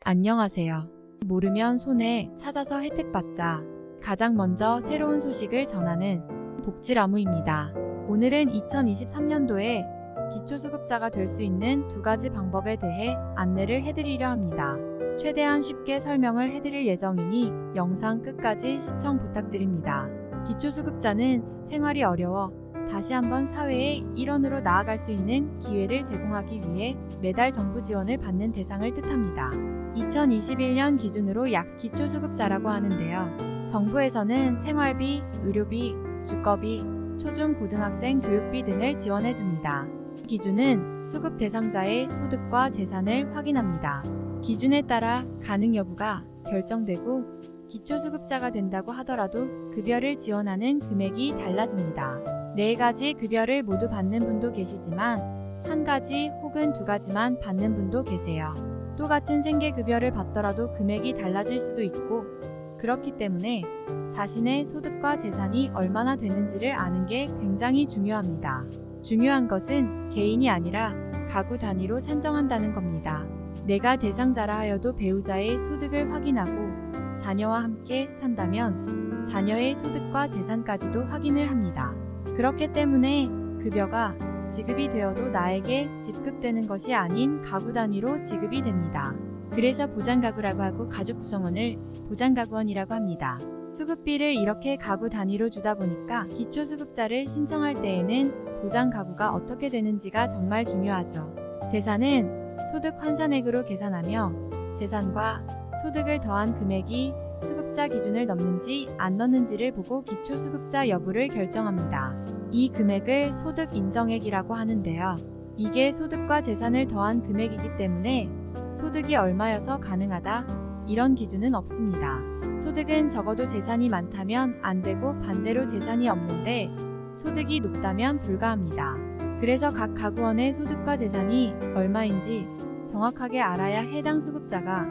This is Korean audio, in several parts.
안녕하세요. 모르면 손해, 찾아서 혜택받자. 가장 먼저 새로운 소식을 전하는 복지라무입니다. 오늘은 2023년도에 기초수급자가 될 수 있는 두 가지 방법에 대해 안내를 해드리려 합니다. 최대한 쉽게 설명을 해드릴 예정이니 영상 끝까지 시청 부탁드립니다. 기초수급자는 생활이 어려워 다시 한번 사회의 일원으로 나아갈 수 있는 기회를 제공하기 위해 매달 정부 지원을 받는 대상을 뜻합니다. 2021년 기준으로 약 기초수급자라고 하는데요. 정부에서는 생활비, 의료비, 주거비, 초중고등학생 교육비 등을 지원해줍니다. 기준은 수급 대상자의 소득과 재산을 확인합니다. 기준에 따라 가능 여부가 결정되고 기초수급자가 된다고 하더라도 급여를 지원하는 금액이 달라집니다. 4가지 급여를 모두 받는 분도 계시지만 한 가지 혹은 두 가지만 받는 분도 계세요. 똑같은 생계급여를 받더라도 금액이 달라질 수도 있고 그렇기 때문에 자신의 소득과 재산이 얼마나 되는지를 아는 게 굉장히 중요합니다. 중요한 것은 개인이 아니라 가구 단위로 산정한다는 겁니다. 내가 대상자라 하여도 배우자의 소득을 확인하고 자녀와 함께 산다면 자녀의 소득과 재산까지도 확인을 합니다. 그렇기 때문에 급여가 지급이 되어도 나에게 지급되는 것이 아닌 가구 단위로 지급이 됩니다. 그래서 보장가구라고 하고 가족 구성원을 보장가구원이라고 합니다. 수급비를 이렇게 가구 단위로 주다 보니까 기초수급자를 신청할 때에는 보장가구가 어떻게 되는지가 정말 중요하죠. 재산은 소득 환산액으로 계산하며 재산과 소득을 더한 금액이 수급자 기준을 넘는지 안 넘는지를 보고 기초수급자 여부를 결정합니다. 이 금액을 소득 인정액이라고 하는데요. 이게 소득과 재산을 더한 금액이기 때문에 소득이 얼마여서 가능하다 이런 기준은 없습니다. 소득은 적어도 재산이 많다면 안 되고 반대로 재산이 없는데 소득이 높다면 불가합니다. 그래서 각 가구원의 소득과 재산이 얼마인지 정확하게 알아야 해당 수급자가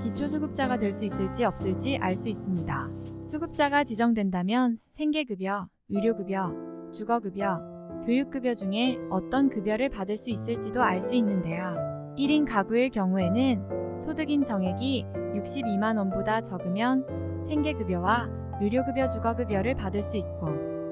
기초수급자가 될 수 있을지 없을지 알 수 있습니다. 수급자가 지정된다면 생계급여, 의료급여, 주거급여, 교육급여 중에 어떤 급여를 받을 수 있을지도 알 수 있는데요. 1인 가구일 경우에는 소득인 정액이 62만 원보다 적으면 생계급여와 의료급여, 주거급여를 받을 수 있고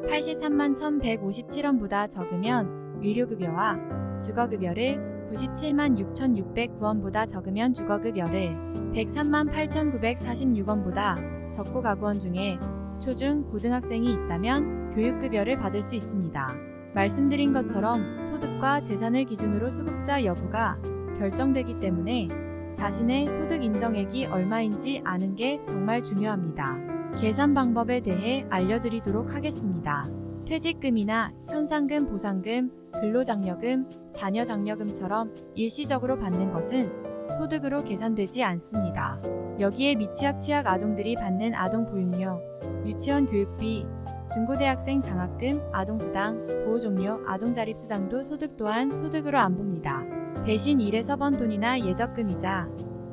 83만 1,157원보다 적으면 의료급여와 주거급여를 97만 6,609원보다 적으면 주거급여를 103만 8,946원보다 적고 가구원 중에 초중 고등학생이 있다면 교육급여를 받을 수 있습니다. 말씀드린 것처럼 소득과 재산을 기준으로 수급자 여부가 결정되기 때문에 자신의 소득 인정액이 얼마인지 아는 게 정말 중요합니다. 계산 방법에 대해 알려드리도록 하겠습니다. 퇴직금이나 현상금, 보상금, 근로장려금, 자녀장려금처럼 일시적으로 받는 것은 소득으로 계산되지 않습니다. 여기에 미취학, 취학 아동들이 받는 아동보육료, 유치원 교육비, 중고대학생 장학금, 아동수당, 보호종료, 아동자립수당도 소득 또한 소득으로 안 봅니다. 대신 일해서 번 돈이나 예적금이자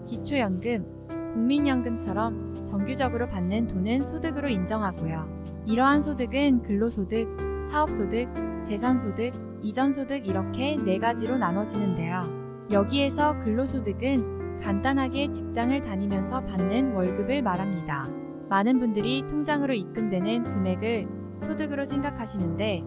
기초연금, 국민연금처럼 정규적으로 받는 돈은 소득으로 인정하고요. 이러한 소득은 근로소득, 사업소득, 재산소득, 이전소득 이렇게 4가지로 나눠지는데요. 여기에서 근로소득은 간단하게 직장을 다니면서 받는 월급을 말합니다. 많은 분들이 통장으로 입금되는 금액을 소득으로 생각하시는데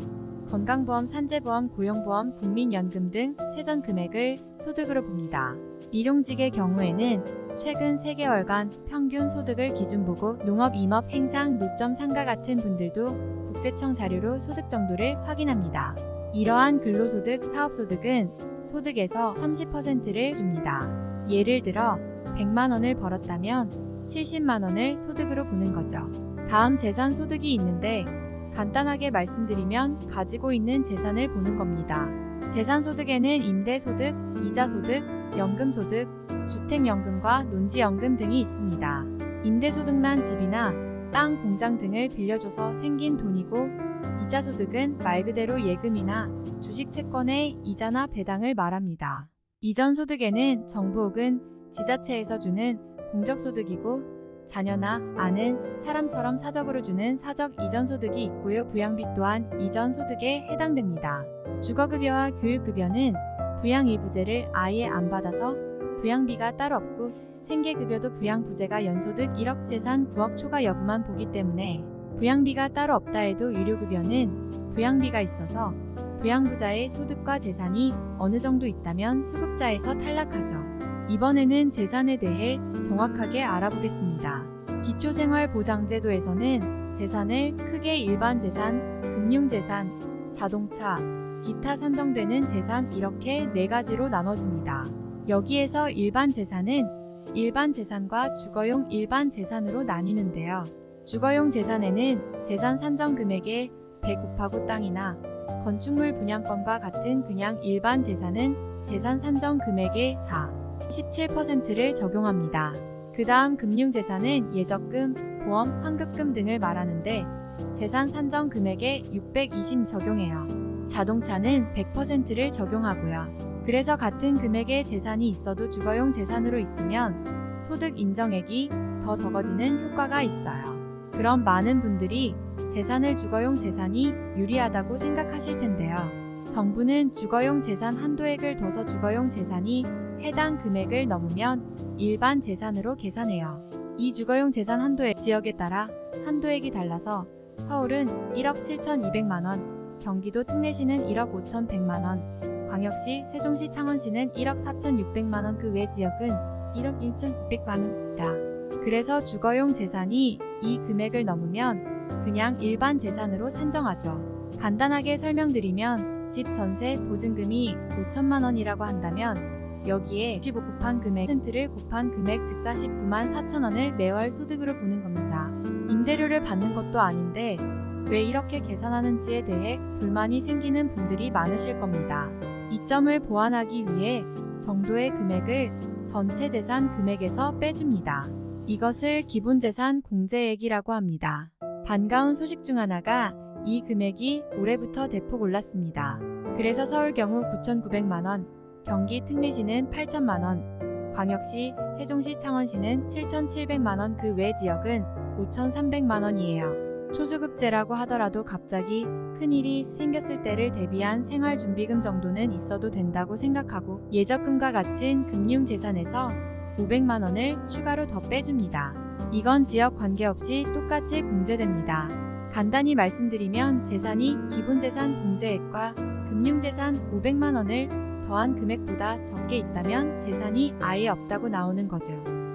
건강보험, 산재보험, 고용보험, 국민연금 등 세전 금액을 소득으로 봅니다. 일용직의 경우에는 최근 3개월간 평균 소득을 기준 보고 농업, 임업, 행상, 노점, 상가 같은 분들도 국세청 자료로 소득 정도를 확인합니다. 이러한 근로소득, 사업소득은 소득에서 30%를 줍니다. 예를 들어 100만원을 벌었다면 70만원을 소득으로 보는 거죠. 다음 재산소득이 있는데 간단하게 말씀드리면 가지고 있는 재산을 보는 겁니다. 재산소득에는 임대소득, 이자소득, 연금소득, 주택연금과 논지연금 등이 있습니다. 임대소득란 집이나 땅, 공장 등을 빌려줘서 생긴 돈이고 이자소득은 말 그대로 예금이나 주식 채권의 이자나 배당을 말합니다. 이전소득에는 정부 혹은 지자체에서 주는 공적소득이고 자녀나 아는 사람처럼 사적으로 주는 사적 이전소득이 있고요. 부양비 또한 이전소득에 해당됩니다. 주거급여와 교육급여는 부양이부제를 아예 안 받아서 부양비가 따로 없고 생계급여도 부양부제가 연소득 1억 재산 9억 초과 여부만 보기 때문에 부양비가 따로 없다 해도 유료급여는 부양비가 있어서 부양부자의 소득과 재산이 어느 정도 있다면 수급자에서 탈락하죠. 이번에는 재산에 대해 정확하게 알아보겠습니다. 기초생활보장제도에서는 재산을 크게 일반재산, 금융재산, 자동차, 기타 산정되는 재산 이렇게 4가지로 나눠집니다. 여기에서 일반재산은 일반재산과 주거용 일반재산으로 나뉘는데요. 주거용 재산에는 재산 산정 금액의 100 곱하고 땅이나 건축물 분양권과 같은 그냥 일반 재산은 재산 산정 금액의 17%를 적용합니다. 그 다음 금융재산은 예적금, 보험, 환급금 등을 말하는데 재산 산정 금액의 620 적용해요. 자동차는 100%를 적용하고요. 그래서 같은 금액의 재산이 있어도 주거용 재산으로 있으면 소득 인정액이 더 적어지는 효과가 있어요. 그럼 많은 분들이 재산을 주거용 재산이 유리하다고 생각하실 텐데요. 정부는 주거용 재산 한도액을 둬서 주거용 재산이 해당 금액을 넘으면 일반 재산으로 계산해요. 이 주거용 재산 한도액 지역에 따라 한도액이 달라서 서울은 1억 7,200만원, 경기도 특례시는 1억 5,100만원, 광역시, 세종시, 창원시는 1억 4,600만원, 그 외 지역은 1억 1,200만원입니다. 그래서 주거용 재산이 이 금액을 넘으면 그냥 일반 재산으로 산정하죠. 간단하게 설명드리면 집 전세 보증금이 5천만원이라고 한다면 여기에 15 곱한 금액 %를 곱한 금액 즉 49만 4천원을 매월 소득으로 보는 겁니다. 임대료를 받는 것도 아닌데 왜 이렇게 계산하는지에 대해 불만이 생기는 분들이 많으실 겁니다. 이 점을 보완하기 위해 정도의 금액을 전체 재산 금액에서 빼줍니다. 이것을 기본재산 공제액이라고 합니다. 반가운 소식 중 하나가 이 금액이 올해부터 대폭 올랐습니다. 그래서 서울 경우 9,900만원, 경기 특례시는 8천만원, 광역시, 세종시, 창원시는 7,700만원, 그 외 지역은 5,300만원이에요. 초수급제라고 하더라도 갑자기 큰일이 생겼을 때를 대비한 생활준비금 정도는 있어도 된다고 생각하고 예적금과 같은 금융재산에서 500만원을 추가로 더 빼줍니다. 이건 지역 관계없이 똑같이 공제됩니다. 간단히 말씀드리면 재산이 기본재산 공제액과 금융재산 500만원을 더한 금액보다 적게 있다면 재산이 아예 없다고 나오는 거죠.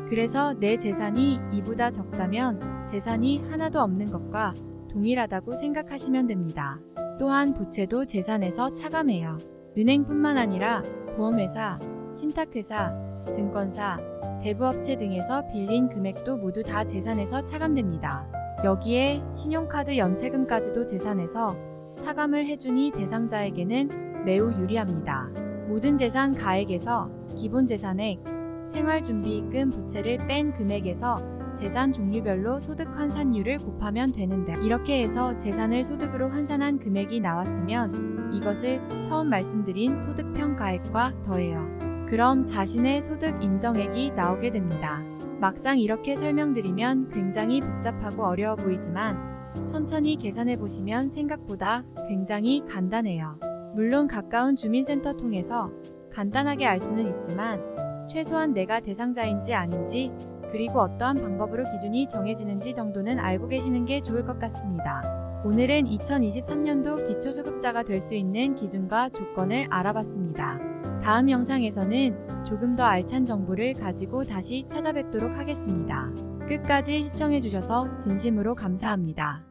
그래서 내 재산이 이보다 적다면 재산이 하나도 없는 것과 동일하다고 생각하시면 됩니다. 또한 부채도 재산에서 차감해요. 은행뿐만 아니라 보험회사, 신탁회사, 증권사, 대부업체 등에서 빌린 금액도 모두 다 재산에서 차감됩니다. 여기에 신용카드 연체금까지도 재산에서 차감을 해주니 대상자에게는 매우 유리합니다. 모든 재산 가액에서 기본재산액, 생활준비금 부채를 뺀 금액에서 재산 종류별로 소득 환산율을 곱하면 되는데 이렇게 해서 재산을 소득으로 환산한 금액이 나왔으면 이것을 처음 말씀드린 소득평가액과 더해요. 그럼 자신의 소득 인정액이 나오게 됩니다. 막상 이렇게 설명드리면 굉장히 복잡하고 어려워 보이지만 천천히 계산해 보시면 생각보다 굉장히 간단해요. 물론 가까운 주민센터 통해서 간단하게 알 수는 있지만 최소한 내가 대상자인지 아닌지 그리고 어떠한 방법으로 기준이 정해지는지 정도는 알고 계시는 게 좋을 것 같습니다. 오늘은 2023년도 기초수급자가 될 수 있는 기준과 조건을 알아봤습니다. 다음 영상에서는 조금 더 알찬 정보를 가지고 다시 찾아뵙도록 하겠습니다. 끝까지 시청해주셔서 진심으로 감사합니다.